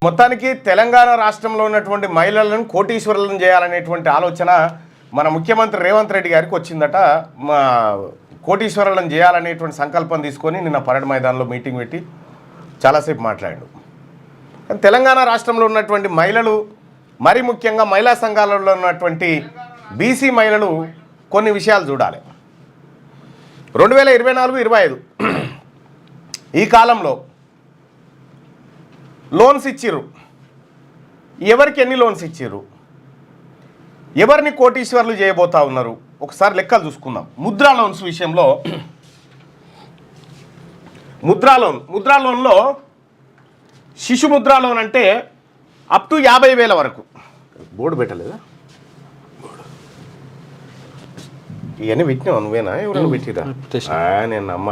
మొత్తానికి తెలంగాణ రాష్ట్రంలో ఉన్నటువంటి మహిళలను కోటీశ్వరులను చేయాలనేటువంటి ఆలోచన మన ముఖ్యమంత్రి రేవంత్ రెడ్డి గారికి వచ్చిందట. మా కోటీశ్వరులను చేయాలనేటువంటి సంకల్పం తీసుకొని నిన్న పరేడ్ మైదానంలో మీటింగ్ పెట్టి చాలాసేపు మాట్లాడాడు. తెలంగాణ రాష్ట్రంలో ఉన్నటువంటి మహిళలు, మరి ముఖ్యంగా మహిళా సంఘాలలో ఉన్నటువంటి బీసీ మహిళలు కొన్ని విషయాలు చూడాలి. 2024-25 ఈ కాలంలో లోన్స్ ఇచ్చిర్రు. ఎవరికి ఎన్ని లోన్స్ ఇచ్చిర్రు, ఎవరిని కోటీశ్వర్లు చేయబోతా ఉన్నారు, ఒకసారి లెక్కలు చూసుకుందాం. ముద్రా లోన్స్ విషయంలో ముద్రా లోన్లో శిశు ముద్రా లోన్ అంటే అప్ టు 50,000 వరకు. బోర్డు పెట్టలేదా? ఇవన్నీ పెట్టినావు నువ్వేనా, ఎవరైనా పెట్టిరా? నేను అమ్మ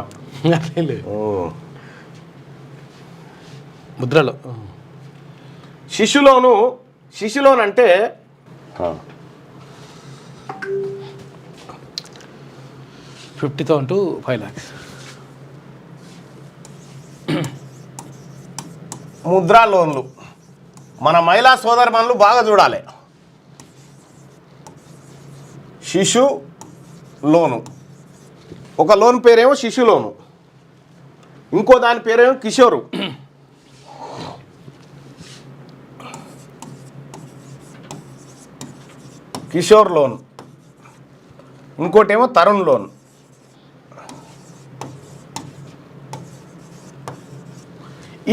ముద్రలో శిశు లోన్ అంటే 50,000 to 5 lakhs. ముద్రా లోన్లు మన మహిళా సోదరుమణులు బాగా చూడాలి. శిశు లోను, ఒక లోన్ పేరేమో శిశు లోను, ఇంకో దాని పేరేమో కిషోర్ లోన్, ఇంకోటేమో తరుణ్ లోన్.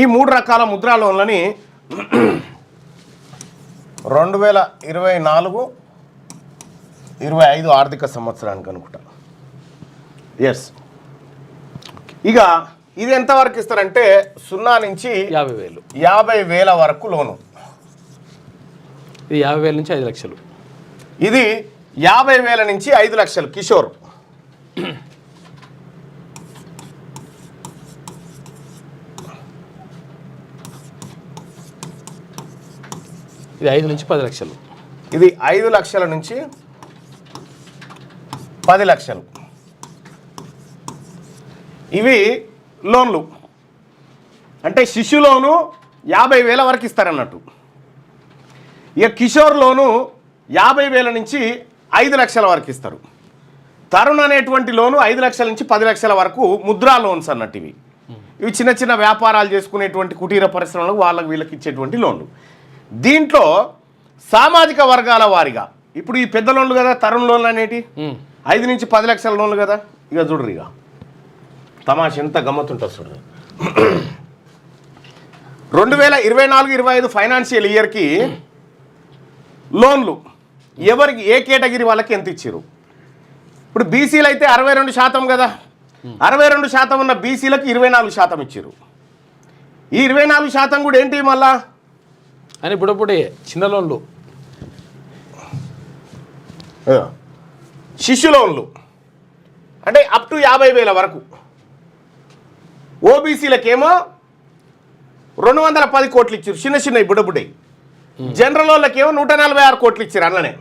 ఈ 3 రకాల ముద్రా లోన్లని 2024-25 ఆర్థిక సంవత్సరానికి అనుకుంటా. ఎస్, ఇక ఇది ఎంతవరకు ఇస్తారంటే 0 నుంచి 50,000 వరకు లోను. ఇది 50,000 నుంచి 5 లక్షలు. ఇది 50,000 నుంచి 5 లక్షలు కిషోర్. ఇది 5 నుంచి 10 లక్షలు. ఇది 5 లక్షల నుంచి 10 లక్షలు. ఇవి లోన్లు అంటే శిశు లోను 50,000 వరకు ఇస్తారన్నట్టు. ఇక కిషోర్ లోను 50,000 నుంచి 5 లక్షల వరకు ఇస్తారు. తరుణ్ అనేటువంటి లోను 5 లక్షల నుంచి 10 లక్షల వరకు ముద్రా లోన్స్ అన్నట్టు. ఇవి చిన్న చిన్న వ్యాపారాలు చేసుకునేటువంటి కుటీర పరిశ్రమలకు వాళ్ళకి వీళ్ళకి ఇచ్చేటువంటి లోన్లు. దీంట్లో సామాజిక వర్గాల వారిగా ఇప్పుడు ఈ పెద్ద లోన్లు కదా తరుణ్ లోన్లు అనేటి 5 నుంచి 10 లక్షల లోన్లు కదా. ఇక చూడరు, ఇక తమాష ఎంత గమ్మత్తుంటుంది చూడరు. 2024-25 ఫైనాన్షియల్ ఇయర్కి లోన్లు ఎవరికి, ఏ కేటగిరీ వాళ్ళకి ఎంత ఇచ్చారు? ఇప్పుడు బీసీలు అయితే 62% కదా, 62% ఉన్న బీసీలకు 24% ఇచ్చారు. ఈ 24% కూడా ఏంటి మళ్ళా అని ఇప్పుడప్పుడే చిన్న లోన్లు, శిశు లోన్లు అంటే అప్ టు 50,000 వరకు. ఓబీసీలకేమో 210 కోట్లు ఇచ్చారు, చిన్న చిన్నవి బుడబుడే. జనరల్ వాళ్ళకేమో 146 కోట్లు ఇచ్చారు అన్ననే.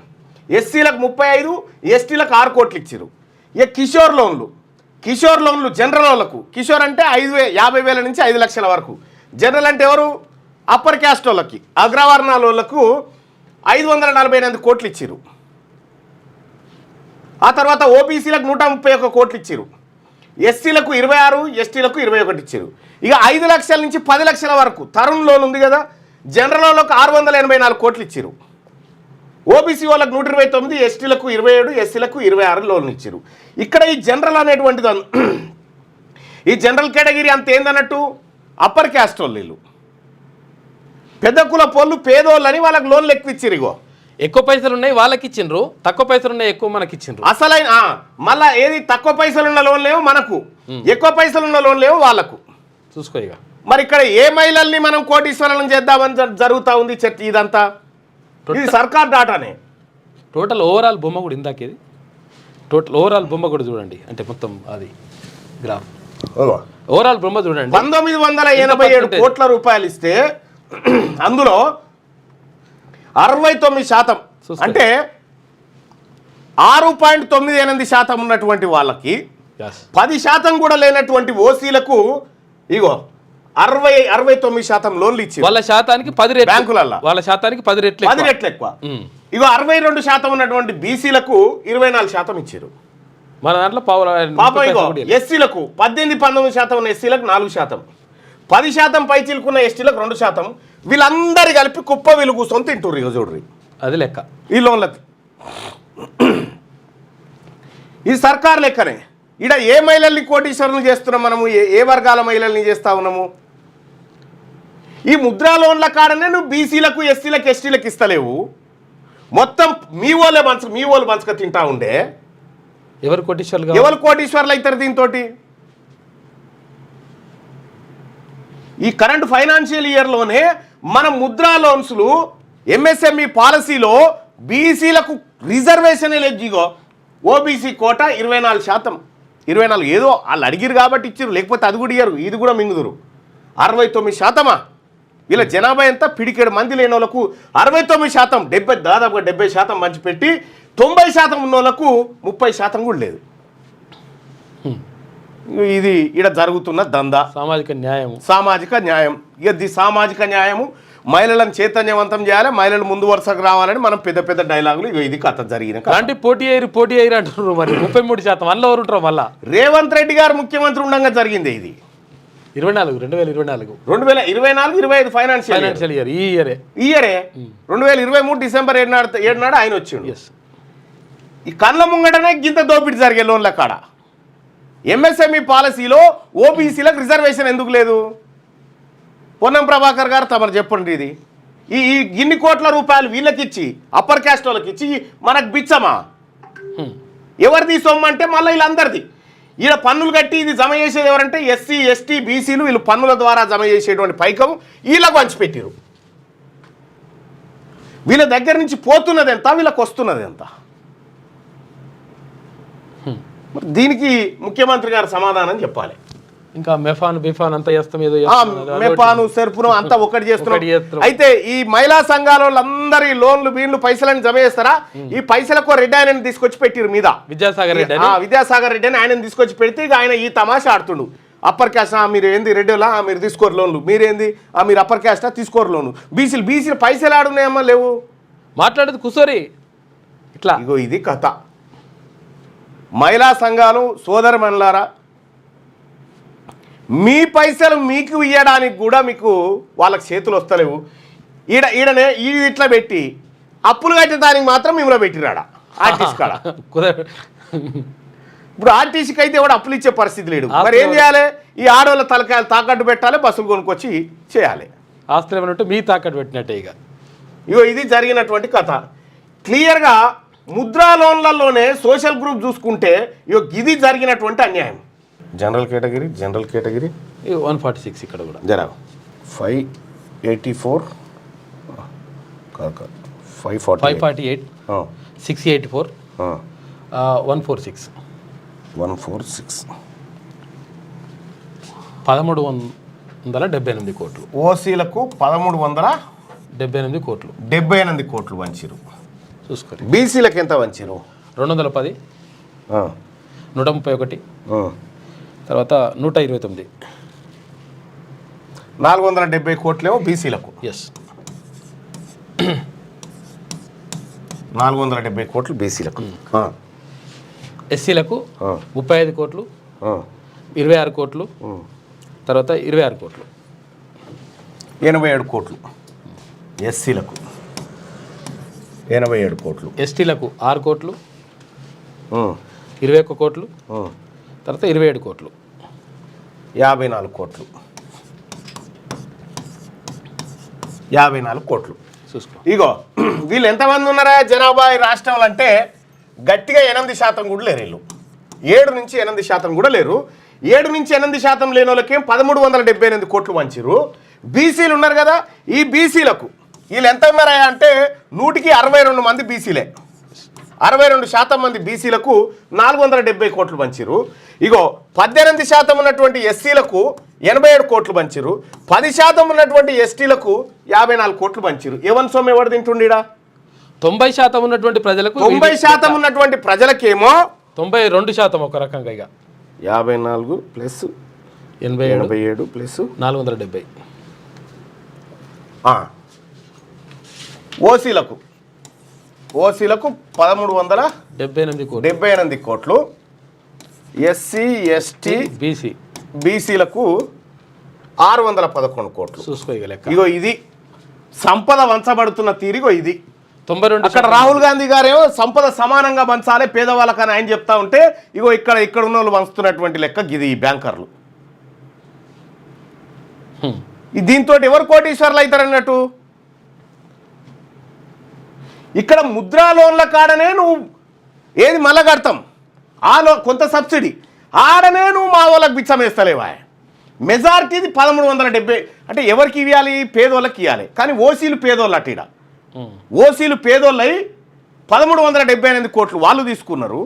ఎస్సీలకు 35, ఎస్టీలకు 6 కోట్లు ఇచ్చారు. ఇక కిషోర్ లోన్లు జనరల్ వాళ్ళకు, కిషోర్ అంటే 50,000 నుంచి 5 లక్షల వరకు. జనరల్ అంటే ఎవరు? అప్పర్ క్యాస్ట్ వాళ్ళకి, అగ్రవర్ణాల వాళ్ళకు 548 కోట్లు ఇచ్చారు. ఆ తర్వాత ఓబీసీలకు 131 కోట్లు ఇచ్చారు. ఎస్సీలకు 26, ఎస్టీలకు 21 ఇచ్చారు. ఇక 5 లక్షల నుంచి 10 లక్షల వరకు తరుణ్ లోన్ ఉంది కదా, జనరల్ వాళ్ళకు 684 కోట్లు ఇచ్చారు. ఓబీసీ వాళ్ళకు 129, ఎస్టీలకు 27, ఎస్సీలకు 26 లోన్లు ఇచ్చారు. ఇక్కడ ఈ జనరల్ అనేటువంటిది, ఈ జనరల్ కేటగిరీ అంత ఏందన్నట్టు అప్పర్ క్యాస్ట్ వాళ్ళు, పెద్ద కుల పోళ్ళు, పేదోళ్ళని వాళ్ళకి లోన్లు ఎక్కువ ఇచ్చారు. ఇగో ఎక్కువ పైసలు ఉన్నాయి వాళ్ళకి ఇచ్చిండ్రు, తక్కువ పైసలు ఉన్నాయి ఎక్కువ మనకి ఇచ్చిండ్రు. అసలైన మళ్ళా ఏది తక్కువ పైసలు ఉన్న లోన్లేమో మనకు, ఎక్కువ పైసలు ఉన్న లోన్లేమో వాళ్ళకు. చూసుకో ఇక మరి ఇక్కడ ఏ మహిళల్ని మనం కోటీశ్వరులను చేద్దామని జరుగుతూ ఉంది ఇదంతా? ఇది సర్కార్ డాటానే. టోటల్ ఓవరాల్ బొమ్మ కూడా ఇందాకేది, టోటల్ ఓవరాల్ బొమ్మ కూడా చూడండి, అంటే మొత్తం అది గ్రాఫ్ ఓవరాల్ బొమ్మ చూడండి. 1987 కోట్ల రూపాయలు ఇస్తే అందులో 69% అంటే 6.98% ఉన్నటువంటి వాళ్ళకి 10% కూడా లేనటువంటి ఓసీలకు ఇగో 69% లోన్లు ఇచ్చారు వాళ్ళ శాతానికి 10 రెట్లు బ్యాంకులల్లో. వాళ్ళ శాతానికి 10 రెట్లు 10 రెట్లు ఎక్కువ. ఇగో 62% ఉన్నటువంటి బీసీలకు 24% ఇచ్చారు. మన దాంట్లో పాపం ఇగో ఎస్సీలకు 18-19% ఉన్న ఎస్సీలకు 4%, 10% పై చిలుకున్న ఎస్టీలకు 2%. వీళ్ళందరి కలిపి కుప్ప వీళ్ళు కూర్చొని తింటుర్రు. ఇక చూడ్రి అది లెక్క ఈ లోన్లకి. ఈ సర్కార్ లెక్కనే. ఇక్కడ ఏ మహిళల్ని కోటీశ్వరులు చేస్తున్నాం మనము, ఏ వర్గాల మహిళల్ని చేస్తా ఉన్నాము? ఈ ముద్రా లోన్ల కాడనే నువ్వు బీసీలకు ఎస్సీలకు ఎస్టీలకు ఇస్తలేవు. మొత్తం మీ వాళ్ళు పంచక తింటా ఉండే. ఎవరు కోటీశ్వర్లు అవుతారు దీంతో? ఈ కరెంట్ ఫైనాన్షియల్ ఇయర్లోనే మన ముద్రా లోన్స్లు ఎంఎస్ఎంఈ పాలసీలో బీసీలకు రిజర్వేషన్ లేదు. ఓబీసీ కోట 24%. 24 ఏదో వాళ్ళు అడిగిరు కాబట్టి ఇచ్చారు, లేకపోతే అది కూడా ఇయ్యరు. ఇది కూడా మింగుదురు. 69%. వీళ్ళ జనాభా ఎంత? పిడికేడు మంది లేని వాళ్ళకు 69%, దాదాపుగా 70% పంచిపెట్టి 90% ఉన్న వాళ్ళకు 30% కూడా లేదు. ఇది ఇక్కడ జరుగుతున్న దందా. సామాజిక న్యాయం. ఇది సామాజిక న్యాయము. మహిళలను చైతన్యవంతం చేయాలి, మహిళలు ముందు వరుసకు రావాలని మనం పెద్ద పెద్ద డైలాగులు. ఇది కథ జరిగిన అంటే పోటీ అయ్యారు అంటున్నారు. మరి 33% అందులో ఎవరు ఉంటారు? మళ్ళా రేవంత్ రెడ్డి గారు ముఖ్యమంత్రి ఉండగా జరిగింది ఇది. 2024 2024-25 ఫైనాన్షియల్ ఇయర్. ఈ ఇయరే 2023 డిసెంబర్ 7 నాడు ఆయన వచ్చిండు. ఈ కళ్ళ ముంగటనే గింత దోపిడీ జరిగే లోన్ల కాడ. ఎంఎస్ఎంఈ పాలసీలో ఓబీసీలకు రిజర్వేషన్ ఎందుకు లేదు? పొన్నం ప్రభాకర్ గారు తమరు చెప్పండి. ఇది ఈ ఇన్ని కోట్ల రూపాయలు వీళ్ళకి ఇచ్చి, అప్పర్ క్యాస్ట్ వాళ్ళకి ఇచ్చి మనకు బిచ్చమా? ఎవరిది సొమ్ము అంటే మళ్ళీ వీళ్ళందరిది. ఈడ పన్నులు కట్టి ఇది జమ చేసేది ఎవరంటే ఎస్సీ ఎస్టీ బీసీలు. వీళ్ళు పన్నుల ద్వారా జమ చేసేటువంటి పైకం వీళ్ళకు పంచిపెట్టారు. వీళ్ళ దగ్గర నుంచి పోతున్నది ఎంత, వీళ్ళకి వస్తున్నది ఎంత? దీనికి ముఖ్యమంత్రి గారు సమాధానం చెప్పాలి. ఇంకా మెఫాన్ అంతా చేస్తాం, ఏదో మెఫాను సెర్పును అంతా ఒకటి చేస్తున్నాం. అయితే ఈ మహిళా సంఘాల వాళ్ళందరూ ఈ లోన్లు వీళ్ళు పైసలని జమ చేస్తారా? ఈ పైసలకు రెడ్డి ఆయనని తీసుకొచ్చి పెట్టిరు మీద, విద్యాసాగర్ రెడ్డి అని ఆయనని తీసుకొచ్చి పెడితే ఇక ఆయన ఈ తమాషా ఆడుతుండు. అప్పర్ క్యాస్ట్ మీరు ఏంది రెడ్డిలా మీరు తీసుకోరు లోన్లు, మీరేంది మీరు అప్పర్ క్యాస్టా తీసుకోరు లోన్లు. బీసీలు పైసలు ఆడున్నాయమ్మా లేవు. మాట్లాడేది కుసోరి ఇట్లా. ఇగో ఇది కథ. మహిళా సంఘాలు సోదరమణులారా, మీ పైసలు మీకు ఇవ్వడానికి కూడా మీకు వాళ్ళకి చేతులు వస్తలేవు. ఈడనే ఇట్లా పెట్టి అప్పులు కట్టడానికి మాత్రం మిమ్మల్ని పెట్టిరాడా ఆర్టీసీ కాడ. ఇప్పుడు ఆర్టీసీకి అయితే కూడా అప్పులు ఇచ్చే పరిస్థితి లేడు. మరి ఏం చేయాలి? ఈ ఆడవాళ్ళ తలకాయలు తాకట్టు పెట్టాలి, బస్సులు కొనుక్కొచ్చి చేయాలి. ఆస్తులు ఏమంటే మీ తాకట్టు పెట్టినట్టే. ఇగో ఇది జరిగినటువంటి కథ. క్లియర్గా ముద్రా లోన్లలోనే సోషల్ గ్రూప్ చూసుకుంటే ఇగో ఇది జరిగినటువంటి అన్యాయం. జనరల్ కేటగిరీ 146 ఇక్కడ కూడా జరా 584 548 684 146 1378 కోట్లు. ఓసీలకు 1378 కోట్లు. 78 కోట్లు వంచిరు. చూసుకోండి. బీసీలకు ఎంత వంచిరు? 210, 131, తర్వాత 129. 470 కోట్లేమో బీసీలకు. ఎస్, 470 కోట్లు బీసీలకు. ఎస్సీలకు 35 కోట్లు, 26 కోట్లు, తర్వాత 26 కోట్లు, 87 కోట్లు. ఎస్సీలకు 87 కోట్లు. ఎస్టీలకు 6 కోట్లు, 21 కోట్లు, తర్వాత 27 కోట్లు, 54 కోట్లు. 54 కోట్లు చూసుకో. ఇగో వీళ్ళు ఎంతమంది ఉన్నారా జనాభా రాష్ట్రంలో అంటే గట్టిగా 8% కూడా లేరు. వీళ్ళు 7-8% కూడా లేరు. 7-8% లేని వాళ్ళకేం 1378 కోట్లు వంచిరు. బీసీలు ఉన్నారు కదా, ఈ బీసీలకు వీళ్ళు ఎంత ఉన్నారా అంటే 162 మంది బీసీలే. 62% మంది బీసీలకు 470 కోట్లు పంచిరు. ఇగో 18% ఉన్నటువంటి ఎస్సీలకు 87 కోట్లు పంచిరు. 10% ఉన్నటువంటి ఎస్టీలకు 54 కోట్లు పంచిరు. ఎవరి సొమ్ము ఎవరు తింటుండీడా? 90% ఉన్నటువంటి ప్రజలకు, 90% ఉన్నటువంటి ప్రజలకేమో 92% ఒక రకంగా. ఇక 54 ప్లస్ 87 ప్లస్ 470. ఓసీలకు 1378 కోట్లు, ఎస్సీ ఎస్టీ బీసీలకు 611 కోట్లు. చూసుకో ఇక లెక్క. ఇగో ఇది సంపద వంచబడుతున్న తీరిగో ఇది. 92 అక్కడ రాహుల్ గాంధీ గారేమో సంపద సమానంగా పంచాలి పేదవాళ్ళకని ఆయన చెప్తా ఉంటే ఇగో ఇక్కడ ఉన్న వాళ్ళు పంచుతున్నటువంటి లెక్క ఇది ఈ బ్యాంకర్లు. దీంతో ఎవరు కోటీశ్వర్లు అవుతారన్నట్టు. ఇక్కడ ముద్రా లోన్ల కాడనే నువ్వు ఏది మళ్ళా కడతాం కొంత సబ్సిడీ ఆడనే నువ్వు మా వాళ్ళకి బిచ్చం వేస్తలేవా. మెజారిటీది 1370 అంటే ఎవరికి ఇవ్వాలి, పేదోళ్ళకి ఇవ్వాలి. కానీ ఓసీలు పేదోళ్ళు అటు ఇడ ఓసీలు పేదోళ్ళై 1378 కోట్లు వాళ్ళు తీసుకున్నారు.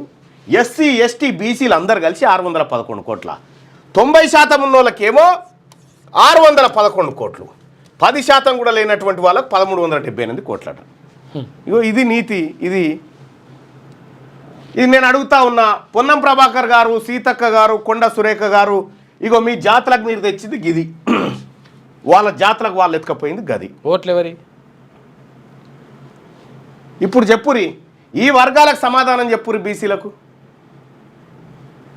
ఎస్సీ ఎస్టీ బీసీలు అందరు కలిసి 611 కోట్ల. 90% ఉన్న వాళ్ళకేమో 611 కోట్లు, 10% కూడా లేనటువంటి వాళ్ళకి 1378 కోట్లట. ఇగో ఇది నీతి. ఇది నేను అడుగుతా ఉన్నా. పొన్నం ప్రభాకర్ గారు, సీతక్క గారు, కొండ సురేఖ గారు, ఇగో మీ జాతరకు మీరు తెచ్చింది గిది, వాళ్ళ జాతరకు వాళ్ళు ఎత్తుకపోయింది గది. ఓట్లు ఎవరి? ఇప్పుడు చెప్పురి, ఈ వర్గాలకు సమాధానం చెప్పురి. బీసీలకు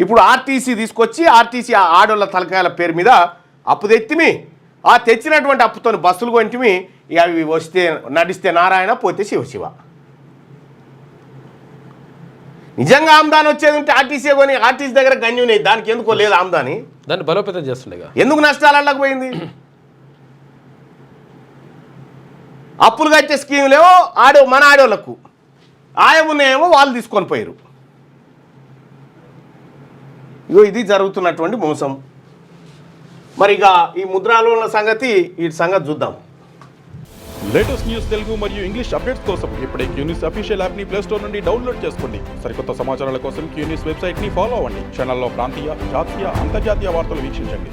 ఇప్పుడు ఆర్టీసీ తీసుకొచ్చి ఆర్టీసీ ఆడోళ్ళ తలకాయల పేరు మీద అప్పు తెచ్చిమి, ఆ తెచ్చినటువంటి అప్పుతో బస్సులు కొంటిమి. ఇక అవి వస్తే నడిస్తే నారాయణ, పోతే శివ. నిజంగా ఆమ్దాని వచ్చేది ఉంటే ఆర్టీసీ కొని ఆర్టీసీ దగ్గర గన్యు ఉన్నాయి, దానికి ఎందుకో లేదు ఆమ్దాని. దాన్ని బలోపేతం చేస్తుండే ఎందుకు నష్టాలకు పోయింది? అప్పులు కట్టే స్కీములేమో మన ఆడోళ్ళకు, ఆయమునేమో వాళ్ళు తీసుకొని పోయారు. ఇగో ఇది జరుగుతున్నటువంటి మోసం. మరి ఇక ఈ ముద్రాలో ఉన్న సంగతి, ఈ సంగతి చూద్దాం. లేటెస్ట్ న్యూస్ తెలుగు మరియు ఇంగ్లీష్ అప్డేట్స్ కోసం ఇప్పుడే క్యూన్యూస్ అఫీషియల్ యాప్ని ప్లే స్టోర్ నుండి డౌన్లోడ్ చేసుకోండి. సరికొత్త సమాచారాల కోసం క్యూన్యూస్ వెబ్సైట్ని ఫాలో అవ్వండి. ఛానల్లో ప్రాంతీయ, జాతీయ, అంతర్జాతీయ వార్తలు వీక్షించండి.